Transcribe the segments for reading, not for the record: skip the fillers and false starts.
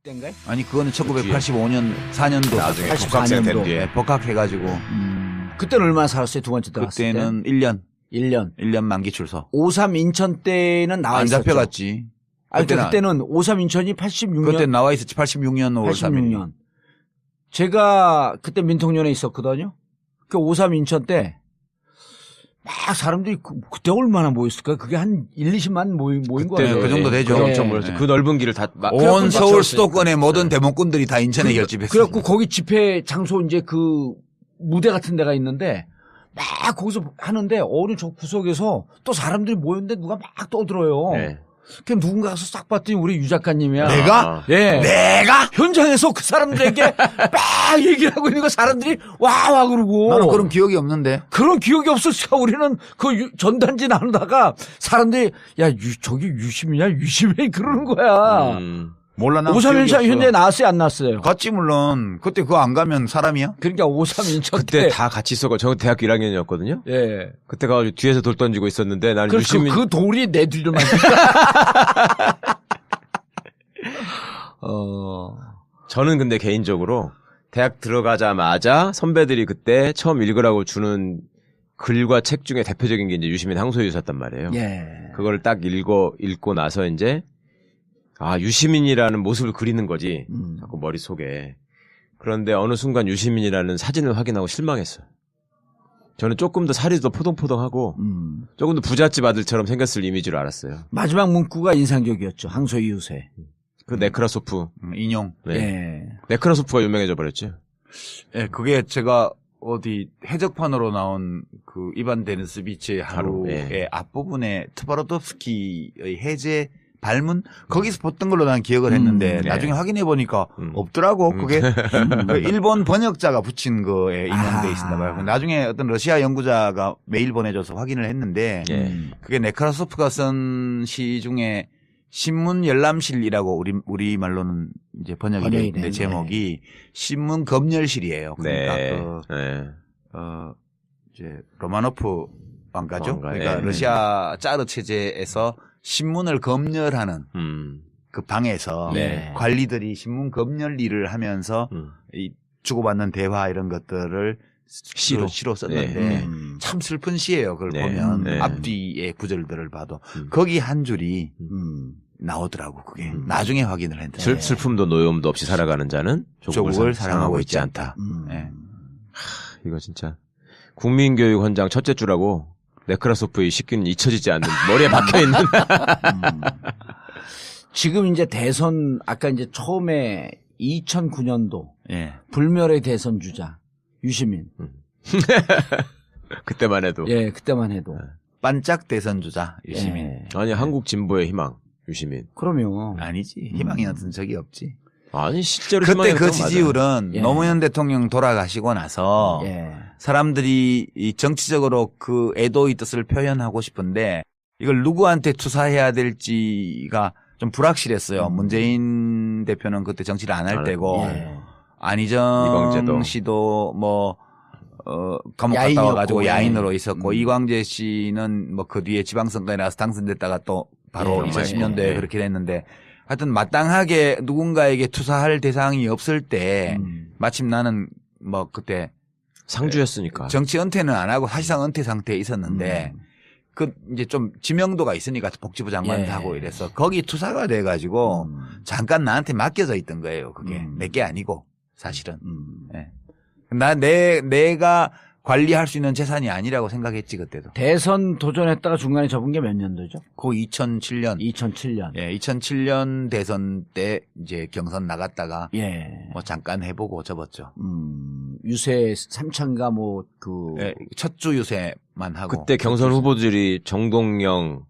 때인가요? 아니 그거는 1985년 4년도 나중에 84년도. 복학생 된 뒤에. 네, 복학해가지고 그때는 얼마나 살았어요? 두 번째 들어갔을 때? 그때는 1년 1년. 만기 출소. 53 인천 때는 나와 안 있었죠. 잡혀갔지. 아니, 그때는 53 인천이 86년. 그때 나와 있었지. 86년 5월 3일. 86년. 제가 그때 민통년에 있었거든요. 그 53 인천 때 막 사람들이 그때 얼마나 모였을까? 그게 한 1, 20만 모인 거예요. 그 정도 되죠. 그 네. 엄청 모였어요. 그 넓은 길을 다 온 서울 채웠으니까. 수도권의 모든 대목꾼들이 다 인천에 결집했어요. 그래갖고 거기 집회 장소 이제 그 무대 같은 데가 있는데 막 거기서 하는데 어느 저 구석에서 또 사람들이 모였는데 누가 막 떠들어요. 네. 그 누군가 가서 싹 봤더니 우리 유 작가님이야. 내가? 예. 내가? 현장에서 그 사람들에게 막 얘기를 하고 있는 거 사람들이 와 그러고. 나는 그런 기억이 없는데. 그런 기억이 없었어. 우리는 그 전단지 나누다가 사람들이 야 저기 유심이냐 유심해 그러는 거야. 몰라 나. 53인천 현장에 나왔어요 안 나왔어요? 갔지 물론. 그때 그거 안 가면 사람이야? 그러니까 53인천 그때 때. 다 같이 있었고 저 대학교 1학년이었거든요. 예. 그때 가지고 뒤에서 돌 던지고 있었는데 나는 그래서 유시민 그 돌이 내 뒤를 맞 저는 근데 개인적으로 대학 들어가자마자 선배들이 그때 처음 읽으라고 주는 글과 책 중에 대표적인 게 이제 유시민 항소유서였단 말이에요. 예. 그걸 딱 읽고 나서 이제 유시민이라는 모습을 그리는 거지. 자꾸 머릿속에. 그런데 어느 순간 유시민이라는 사진을 확인하고 실망했어요. 저는 조금 더 살이 더 포동포동하고 조금 더 부잣집 아들처럼 생겼을 이미지로 알았어요. 마지막 문구가 인상적이었죠. 항소이웃에. 그 네크라소프. 인용. 네. 예. 네크라소프가 유명해져 버렸죠. 예, 그게 제가 어디 해적판으로 나온 그 이반 데니스비치의 하루의 예. 앞부분에 트바로tov스키의 해제 발문 거기서 봤던 걸로 난 기억을 했는데 나중에 확인해 보니까 없더라고. 그게 그 일본 번역자가 붙인 거에 인용돼 있었나 봐요. 나중에 어떤 러시아 연구자가 메일 보내줘서 확인을 했는데 그게 네크라소프가 쓴 시 중에 신문 열람실이라고 우리 말로는 이제 번역이 되어 있는데 제목이 신문 검열실이에요. 그러니까 이제 로마노프 왕가죠. 그러니까 러시아 짜르 체제에서 신문을 검열하는 그 방에서 관리들이 신문 검열 일을 하면서 이 주고받는 대화 이런 것들을 시로 썼는데 참 슬픈 시예요. 그걸 보면 앞뒤의 구절들을 봐도 거기 한 줄이 나오더라고. 그게 나중에 확인을 했는데 슬픔도 노여움도 없이 살아가는 자는 조국을 사랑하고 있지 않다. 이거 진짜 국민교육 헌장 첫째 줄하고 네크라소프의 시기는 잊혀지지 않는 머리에 박혀있는. 지금 이제 대선 아까 이제 처음에 2009년도 불멸의 대선 주자 유시민. 그때만 해도. 예, 그때만 해도. 반짝 대선 주자 유시민. 예. 아니 한국 진보의 희망 유시민. 그럼요. 아니지. 희망이 나던 적이 없지. 아니 실제로 그때 그 지지율은 예. 노무현 대통령 돌아가시고 나서 사람들이 이 정치적으로 그 애도의 뜻을 표현하고 싶은데 이걸 누구한테 투사해야 될지가 좀 불확실했어요. 문재인 대표는 그때 정치를 안 할 때고 안희정 이광재도. 씨도 감옥 갔다 야인이었고, 와가지고 야인으로 있었고 이광재 씨는 뭐 그 뒤에 지방선거에 나와서 당선됐다가 또 바로 2010년도에 그렇게 됐는데 하여튼 마땅하게 누군가에게 투사할 대상이 없을 때 마침 나는 뭐 그때 상주였으니까. 정치 은퇴는 안 하고 사실상 은퇴 상태에 있었는데 그 이제 좀 지명도가 있으니까 복지부 장관도 하고 이래서 거기 투사가 돼가지고 잠깐 나한테 맡겨져 있던 거예요. 그게 내게 아니고 사실은. 내가 관리할 수 있는 재산이 아니라고 생각했지 그때도. 대선 도전했다가 중간에 접은 게 몇 년도죠? 그 2007년. 2007년. 예, 2007년 대선 때 이제 경선 나갔다가 뭐 잠깐 해보고 접었죠. 유세 3차인가 뭐 첫 주 유세만 하고. 그때 경선 후보들이 정동영,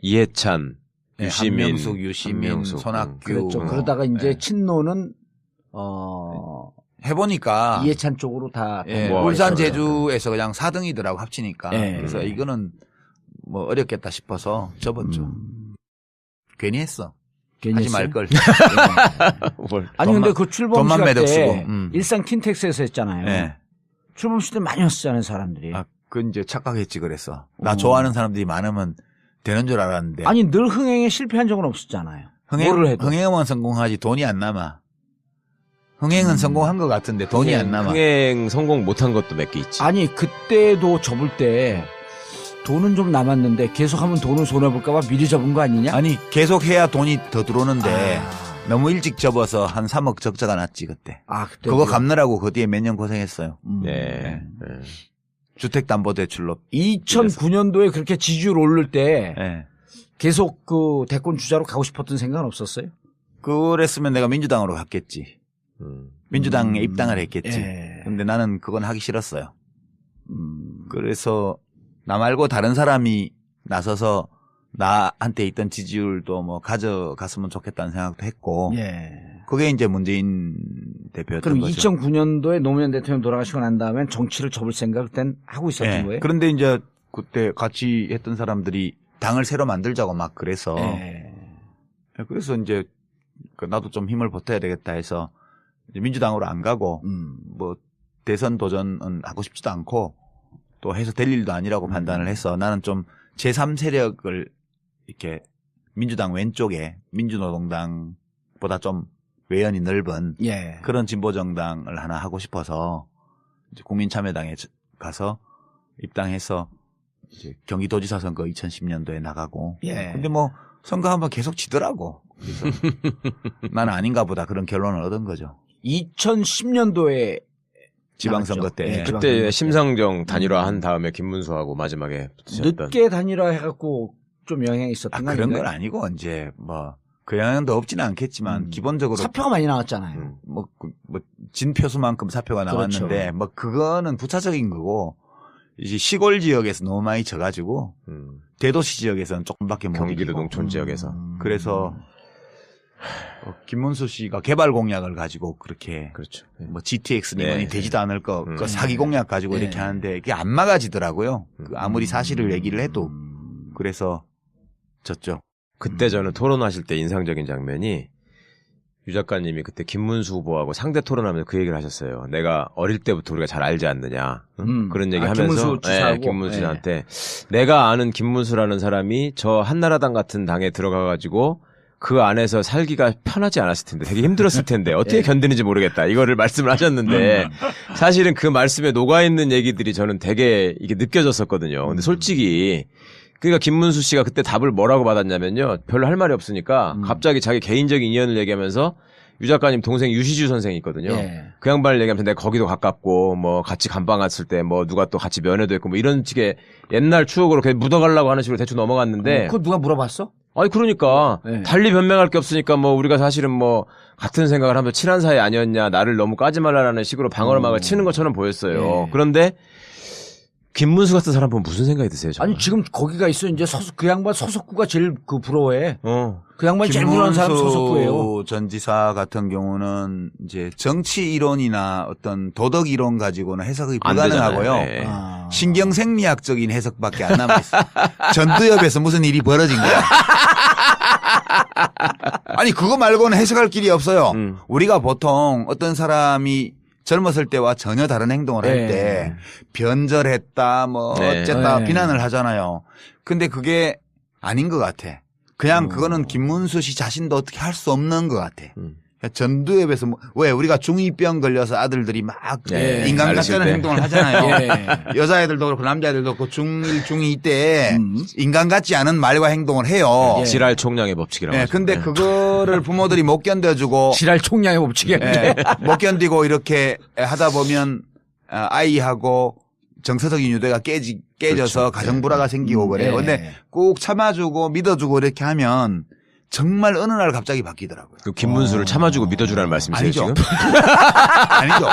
이해찬, 유시민, 한명숙, 유시민, 손학규. 그렇죠. 그러다가 이제 친노는 해보니까 이해찬 쪽으로 다 울산 제주에서 그냥 4등이더라고 합치니까. 그래서 이거는 뭐 어렵겠다 싶어서 접었죠. 괜히 했어. 하지 말걸. 아니 근데 그 출범식 돈만 매덕 쓰고. 때 일산 킨텍스에서 했잖아요. 출범식 때 많이 왔었잖아요 사람들이. 그건 이제 착각했지 그랬어. 나 좋아하는 사람들이 많으면 되는 줄 알았는데. 아니 늘 흥행에 실패한 적은 없었잖아요. 뭐를 해도. 흥행은 성공하지 돈이 안 남아. 흥행은 성공한 것 같은데 돈이 안 남아. 흥행 성공 못한 것도 몇 개 있지. 아니 그때도 접을 때 돈은 좀 남았는데 계속하면 돈을 손해볼까봐 미리 접은 거 아니냐? 아니 계속 해야 돈이 더 들어오는데 아. 너무 일찍 접어서 한 3억 적자가 났지 그때. 아 그때 그거 갚느라고 그 뒤에 몇 년 고생했어요. 네. 주택담보대출로. 2009년도에 그렇게 지지율 오를 때 예. 계속 그 대권 주자로 가고 싶었던 생각은 없었어요? 그랬으면 내가 민주당으로 갔겠지. 민주당에 입당을 했겠지. 예. 근데 나는 그건 하기 싫었어요. 그래서 나 말고 다른 사람이 나서서 나한테 있던 지지율도 뭐 가져갔으면 좋겠다는 생각도 했고. 예. 그게 이제 문재인 대표였던 그럼 거죠. 2009년도에 노무현 대통령 돌아가시고 난 다음엔 정치를 접을 생각을 그땐 하고 있었던 예. 거예요? 그런데 이제 그때 같이 했던 사람들이 당을 새로 만들자고 막 그래서. 예. 그래서 이제 나도 좀 힘을 보태야 되겠다 해서 이제 민주당으로 안 가고 뭐 대선 도전은 하고 싶지도 않고 또 해서 될 일도 아니라고 판단을 해서 나는 좀 제3세력을 이렇게 민주당 왼쪽에 민주노동당보다 좀 외연이 넓은 예. 그런 진보정당을 하나 하고 싶어서 이제 국민참여당에 가서 입당해서 이제 경기도지사 선거 2010년도에 나가고. 예. 근데 뭐 선거 한번 계속 지더라고. 그래서 나는 아닌가 보다 그런 결론을 얻은 거죠. 2010년도에 지방선거 때. 예, 지방선거 그때 때. 심상정 단일화한 다음에 김문수하고 마지막에 붙으셨던. 늦게 단일화 해갖고 좀 영향이 있었던 거 그런 아닌가요? 건 아니고 이제 뭐 그 영향도 없지는 않겠지만 기본적으로 사표가 많이 나왔잖아요. 뭐 진표수만큼 사표가 나왔는데 그렇죠. 뭐 그거는 부차적인 거고 이제 시골 지역에서 너무 많이 져가지고 대도시 지역에서는 조금밖에 못 경기도 이기고. 농촌 지역에서. 그래서 김문수 씨가 개발 공약을 가지고 그렇게 그렇죠. 뭐 GTX 네. 민원이 되지도 않을 거 그 사기 공약 가지고 이렇게 하는데 이게 안 막아지더라고요. 그 아무리 사실을 얘기를 해도. 그래서 졌죠. 그때 저는 토론하실 때 인상적인 장면이 유 작가님이 그때 김문수 후보하고 상대 토론하면서 그 얘기를 하셨어요. 내가 어릴 때부터 우리가 잘 알지 않느냐. 그런 얘기 하면서 김문수 지사하고? 김문수 씨한테 내가 아는 김문수라는 사람이 저 한나라당 같은 당에 들어가가지고 그 안에서 살기가 편하지 않았을 텐데 되게 힘들었을 텐데 어떻게 견디는지 모르겠다. 이거를 말씀을 하셨는데 사실은 그 말씀에 녹아있는 얘기들이 저는 되게 이게 느껴졌었거든요. 근데 솔직히 그러니까 김문수 씨가 그때 답을 뭐라고 받았냐면요. 별로 할 말이 없으니까 갑자기 자기 개인적인 인연을 얘기하면서 유 작가님 동생 유시주 선생이 있거든요. 예. 그 양반을 얘기하면서 내가 거기도 가깝고 뭐 같이 감방 갔을 때 뭐 누가 또 같이 면회도 했고 뭐 이런 식의 옛날 추억으로 그냥 묻어가려고 하는 식으로 대충 넘어갔는데 그거 누가 물어봤어? 아니 그러니까 네. 달리 변명할 게 없으니까 뭐 우리가 사실은 뭐 같은 생각을 하면서 친한 사이 아니었냐 나를 너무 까지 말라라는 식으로 방어막을 치는 것처럼 보였어요. 네. 그런데 김문수 같은 사람 보면 무슨 생각이 드세요? 정말? 아니 지금 거기가 있어 이제 그 양반 서석구가 제일 그 부러워해. 그 양반이 제일 부러운 사람 서석구예요. 김문수 전 지사 같은 경우는 이제 정치 이론이나 어떤 도덕 이론 가지고는 해석이 안 불가능하고요. 되잖아요. 네. 신경생리학적인 해석밖에 안 남아있어요. 전두엽에서 무슨 일이 벌어진 거야. 아니 그거 말고는 해석할 길이 없어요. 우리가 보통 어떤 사람이 젊었을 때와 전혀 다른 행동을 할 때 변절했다 뭐 네. 어쨌다 네. 비난을 하잖아요. 근데 그게 아닌 것 같아. 그냥 그거는 김문수 씨 자신도 어떻게 할 수 없는 것 같아. 전두엽에서 뭐, 왜 우리가 중2병 걸려서 아들들이 막 네. 인간 알았을 같다는 때. 행동을 하잖아요. 예. 여자애들도 그렇고 남자애들도 그렇고 중1, 중2 때 인간 같지 않은 말과 행동을 해요. 예. 지랄 총량의 법칙이라고. 네, 하죠. 근데 그거를 부모들이 못 견뎌주고 지랄 총량의 법칙이야. 예, 못 견디고 이렇게 하다 보면 아이하고 정서적인 유대가 깨져서 그렇죠. 가정불화가 생기고 그래요. 예. 근데 꼭 참아주고 믿어주고 이렇게 하면 정말 어느 날 갑자기 바뀌더라고요. 그 김문수를 참아주고 믿어주라는 말씀이세요 아니죠. 지금? 아니죠.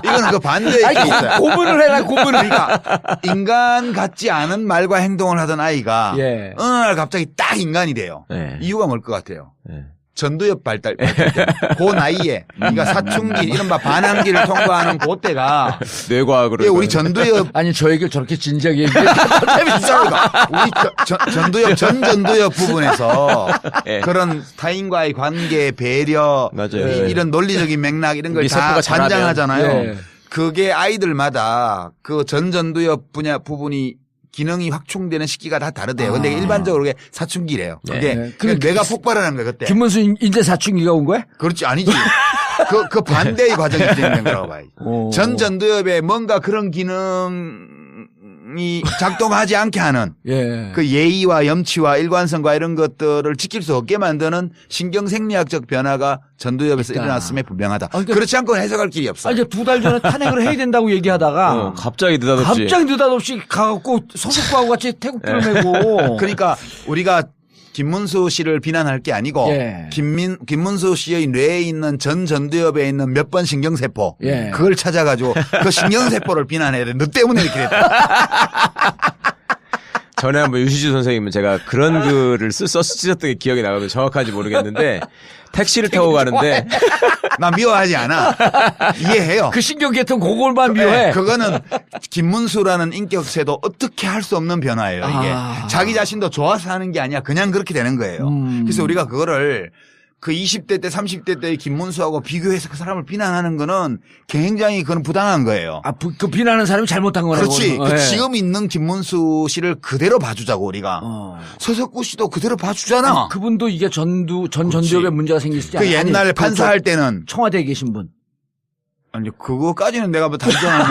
이거는 그 반대에 있어요. 고문을 해라 고문을. 그러니까 인간 같지 않은 말과 행동을 하던 아이가 예. 어느 날 갑자기 딱 인간이 돼요. 네. 이유가 뭘 것 같아요? 네. 전두엽 발달 때, 그 나이에, 그러니까 사춘기, 이른바 반항기를 통과하는 그때가, 뇌과학으로. 예, 우리 이거는. 전두엽, 아니 저 얘기를 저렇게 진지하게 얘기해. 재밌습니다. 우리 전두엽, 전두엽 부분에서 예. 그런 타인과의 관계, 배려, 맞아요. 이런 논리적인 맥락 이런 걸 우리 다 세포가 자라면. 관장하잖아요. 예. 그게 아이들마다 그 전두엽 부분이 기능이 확충되는 시기가 다 다르대요. 근데 일반적으로 그게 사춘기래요. 그게 네. 뇌가 폭발하는 거야 그때. 김문수 인제 사춘기가 온 거야? 그렇지 아니지. 그 반대의 과정이 진행된 거라고 봐야지. 전 전두엽에 뭔가 그런 기능이 작동하지 않게 하는 예. 그 예의와 염치와 일관성과 이런 것들을 지킬 수 없게 만드는 신경생리학적 변화가 전두엽에서 있다. 일어났음에 분명하다. 그러니까 그렇지 않고는 해석할 길이 없어. 이제 2달 전에 탄핵을 해야 된다고 얘기하다가 갑자기 느닷없이. 가갖고 소속과하고 같이 태국기를 메고. 그러니까 우리가 김문수 씨를 비난할 게 아니고 예. 김문수 씨의 뇌에 있는 전 전두엽에 있는 몇 번 신경세포 예. 그걸 찾아가지고 그 신경세포를 비난해야 돼. 너 때문에 이렇게 됐다. 전에 한번 유시주 선생님은 제가 그런 글을 쓰셨던 게 기억이 나거든요. 정확한지 모르겠는데 택시를 타고 가는데 나 미워하지 않아. 이해해요. 그 신경계통 그걸만 미워해. 네, 그거는 김문수라는 인격체도 어떻게 할 수 없는 변화예요. 이게 자기 자신도 좋아서 하는 게 아니야. 그냥 그렇게 되는 거예요. 그래서 우리가 그거를 그 20대 때 30대 때의 김문수하고 비교해서 그 사람을 비난하는 거는 굉장히 그건 부당한 거예요. 그 비난하는 사람이 잘못한 거라고. 그렇지. 예. 지금 있는 김문수 씨를 그대로 봐주자고 우리가. 서석구 씨도 그대로 봐주잖아. 아니, 그분도 이게 전두엽에 문제가 생기시지 않아요? 그 옛날에 판사할 때는 청와대에 계신 분. 아니 그거까지는 내가 뭐 단정하면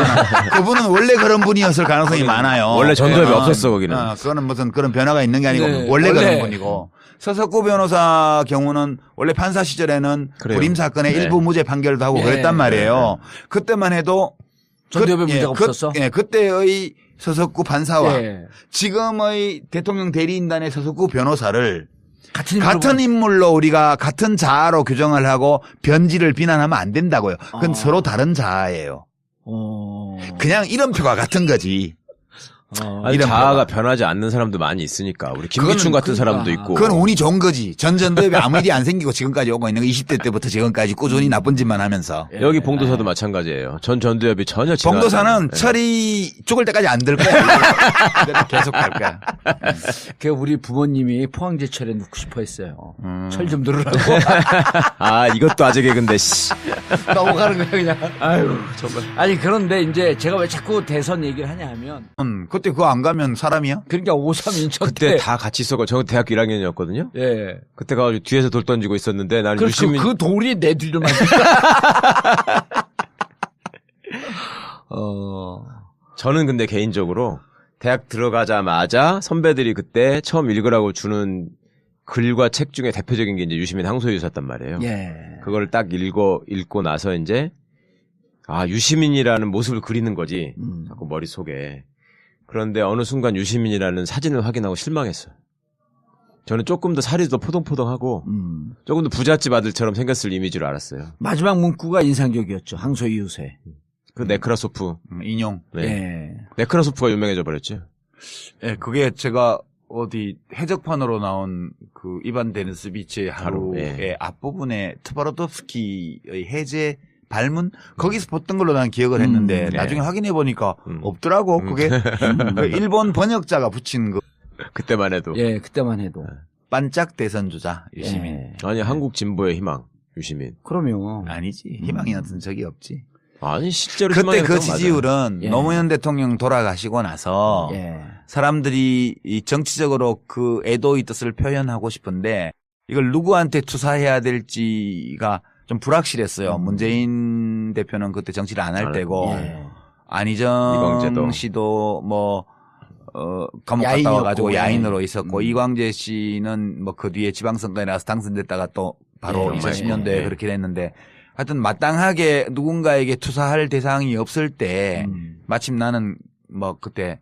그분은 원래 그런 분이었을 가능성이 많아요. 원래 전두엽이 없었어 거기는. 그거는 무슨 그런 변화가 있는 게 아니고 네, 원래 원래. 그런 분이고. 서석구 변호사 경우는 원래 판사 시절에는 그래요. 불임 사건에 네. 일부 무죄 판결도 하고 네. 그랬단 말이에요. 그때만 해도 전두엽에 문제가 없었어? 그때의 서석구 판사와 예. 지금의 대통령 대리인단의 서석구 변호사를 같은 인물로 우리가 같은 자아로 규정을 하고 변질을 비난하면 안 된다고요. 그건 서로 다른 자아예요. 그냥 이름표가 같은 거지. 아니, 이런 자아가 표가. 변하지 않는 사람도 많이 있으니까. 우리 김기춘 같은 사람도 있고. 그건 운이 좋은 거지. 전 전두엽에 아무 일이 안 생기고 지금까지 오고 있는 거 20대 때부터 지금까지 꾸준히 나쁜 짓만 하면서. 여기 봉도사도 마찬가지예요. 전 전두엽이 전혀 지나가지 봉도사는 않아요. 철이 죽을 때까지 안 들 거야. 계속 갈 거야. 그 우리 부모님이 포항제철에 넣고 싶어 했어요. 철 좀 들으라고. 아, 이것도 아재 개근데, 씨. 넘어가는 거야 그냥. 아유, 정말. 아니 그런데 이제 제가 왜 자꾸 대선 얘기를 하냐 하면 그때 그거 안 가면 사람이야? 그러니까 5.3 인천 그때 때 다 같이 있어가지고, 저 대학교 1학년이었거든요? 예. 그때 가가지고 뒤에서 돌 던지고 있었는데, 나는 그 유시민. 돌이 내 뒤를 맞 저는 근데 개인적으로 대학 들어가자마자 선배들이 그때 처음 읽으라고 주는 글과 책 중에 대표적인 게 이제 유시민 항소유서였단 말이에요. 예. 그걸 딱 읽고 나서 이제, 아, 유시민이라는 모습을 그리는 거지. 자꾸 머릿속에. 그런데 어느 순간 유시민이라는 사진을 확인하고 실망했어요. 저는 조금 더 살이 더 포동포동하고 조금 더 부잣집 아들처럼 생겼을 이미지로 알았어요. 마지막 문구가 인상적이었죠. 항소 이웃에. 그 네크라소프. 인용. 네. 예. 네크라소프가 유명해져 버렸죠. 예, 그게 제가 어디 해적판으로 나온 그 이반 데니스비치의 하루의 예. 앞부분에 트바로tov스키의 해제 발문 거기서 봤던 걸로 난 기억을 했는데 네. 나중에 확인해 보니까 없더라고. 그게 그 일본 번역자가 붙인 그 그때만 해도. 예, 그때만 해도. 반짝 대선 주자 유시민. 예. 아니, 한국 진보의 희망, 유시민. 그럼요. 아니지. 희망이 나던 적이 없지. 아니, 실제로 그때 희망이 그 없다고 맞아요. 지지율은 예. 노무현 대통령 돌아가시고 나서 예. 사람들이 이 정치적으로 그 애도의 뜻을 표현하고 싶은데 이걸 누구한테 투사해야 될지가 좀 불확실했어요. 문재인 대표는 그때 정치를 안 할 때고 예. 안희정 이광재도. 씨도 감옥 갔다 야인이었고, 와가지고 예. 야인으로 있었고 이광재 씨는 뭐 그 뒤에 지방선거에 나와서 당선됐다가 또 바로 예, 2010년도에 예. 그렇게 됐는데 하여튼 마땅하게 누군가에게 투사할 대상이 없을 때 마침 나는 뭐 그때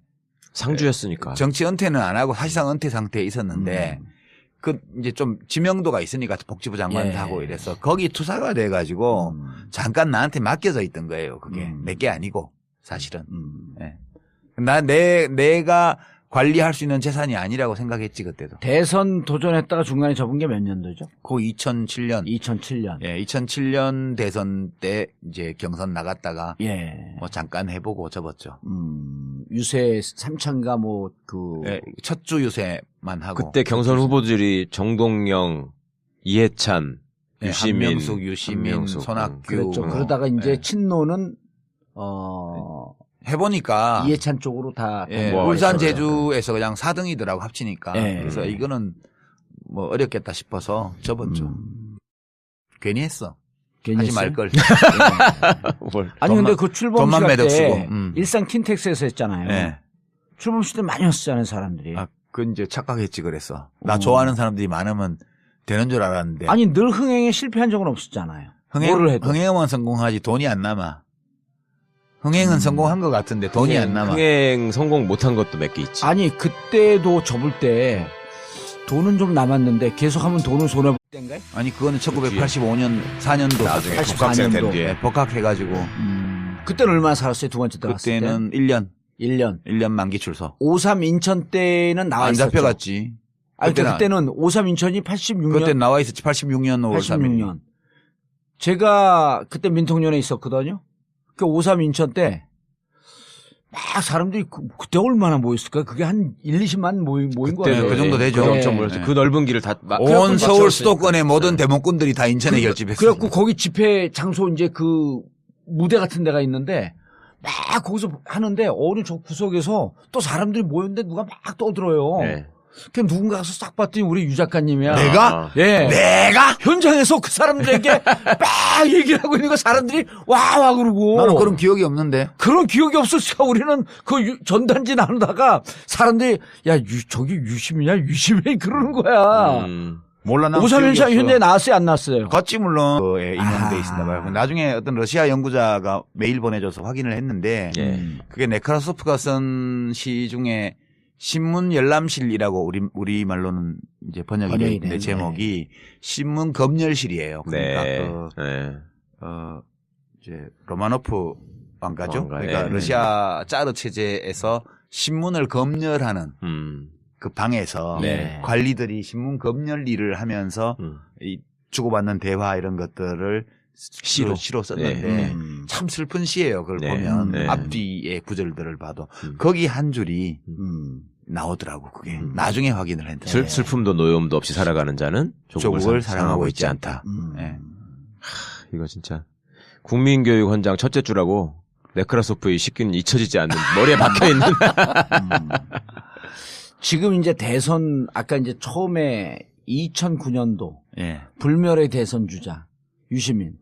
상주였으니까. 정치 은퇴는 안 하고 사실상 은퇴 상태에 있었는데 그 이제 좀 지명도가 있으니까 복지부 장관도 예. 하고 이래서 거기 투사가 돼가지고 잠깐 나한테 맡겨져 있던 거예요. 그게 내게 아니고 사실은. 예. 내가 관리할 수 있는 재산이 아니라고 생각했지 그때도. 대선 도전했다가 중간에 접은 게 몇 년도죠? 그 2007년. 2007년. 예, 2007년 대선 때 이제 경선 나갔다가 예. 뭐 잠깐 해보고 접었죠. 유세 3차인가 예, 첫 주 유세만 하고. 그때 경선 후보들이 정동영, 이해찬, 예, 유시민, 한명숙, 유시민, 한명숙. 손학규. 그랬죠. 그러다가 이제 예. 친노는 해보니까 이해찬 쪽으로 다. 예, 뭐 울산 있어요. 제주에서 그냥 4등이더라고 합치니까. 예. 그래서 이거는 뭐 어렵겠다 싶어서 접었죠. 괜히 했어. 괜히 하지 했어요? 말걸. 뭘. 아니 근데 돈만- 그 출범 돈만 시각 매덕 때 쓰고, 일산 킨텍스에서 했잖아요. 예. 출범 시대 많이 왔었잖아요 사람들이. 아, 그건 이제 착각했지 그랬어. 나 어. 좋아하는 사람들이 많으면 되는 줄 알았는데. 아니 늘 흥행에 실패한 적은 없었잖아요. 뭐를 해도. 흥행은 성공하지 돈이 안 남아. 흥행은 성공한 것 같은데 돈이 안 남아. 흥행 성공 못한 것도 몇 개 있지. 아니 그때도 접을 때 돈은 좀 남았는데 계속하면 돈은 손해 볼 때인가요? 아니 그거는 1985년 4년도 나중에 84 복학생 된 년도. 뒤에. 복학해가지고 그때는 얼마나 살았어요? 두 번째 들어갔을 때? 그때는 1년 1년. 만기 출소. 53 인천 때는 나와 안 있었죠. 잡혀갔지. 아니 그때는 53 인천이 86년. 그때 나와 있었지. 86년 5월 3일. 86년. 제가 그때 민통년에 있었거든요. 그 53 인천 때 막 사람들이 그때 얼마나 모였을까요? 그게 한 1, 20만 모인 거예요. 그 정도 되죠. 엄청 모였죠. 네. 그 넓은 길을 다 온 서울 채웠으니까. 수도권의 모든 대목꾼들이 다 인천에 결집했어요. 그래갖고 거기 집회 장소 이제 그 무대 같은 데가 있는데 막 거기서 하는데 어느 저 구석에서 또 사람들이 모였는데 누가 막 떠들어요. 네. 그 누군가 가서 싹 봤더니 우리 유 작가님이야. 내가? 예. 내가? 현장에서 그 사람들에게 막 얘기를 하고 있는 거 사람들이 와 그러고. 나는 그런 기억이 없는데. 그런 기억이 없었어. 우리는 그 전단지 나누다가 사람들이 야 저기 유심이냐 유심이 그러는 거야. 몰라 난 53일상 기억이 현재 없어. 나왔어요 안 나왔어요? 같이 물론 그에 임명돼 아. 있습니다. 봐요. 나중에 어떤 러시아 연구자가 메일 보내줘서 확인을 했는데 예. 그게 네크라소프가 쓴 시 중에 신문 열람실이라고 우리 말로는 이제 번역이 되어 번역이 있는데 되네. 제목이 신문 검열실이에요. 그러니까 네. 그 네. 이제 로마노프 왕가죠. 왕가, 그러니까 예. 러시아 짜르 체제에서 신문을 검열하는 그 방에서 네. 관리들이 신문 검열 일을 하면서 이 주고받는 대화 이런 것들을 시로 썼는데 네. 참 슬픈 시예요. 그걸 네. 보면 네. 앞뒤의 구절들을 봐도 거기 한 줄이 나오더라고. 그게 나중에 확인을 했는데 슬픔도 노여움도 없이 살아가는 자는 조국을 사랑하고 있지 않다. 네. 이거 진짜 국민교육 헌장 첫째 줄하고 네크라소프의 시기는 잊혀지지 않는 머리에 박혀 있는. 지금 이제 대선 아까 이제 처음에 2009년도 예. 불멸의 대선 주자 유시민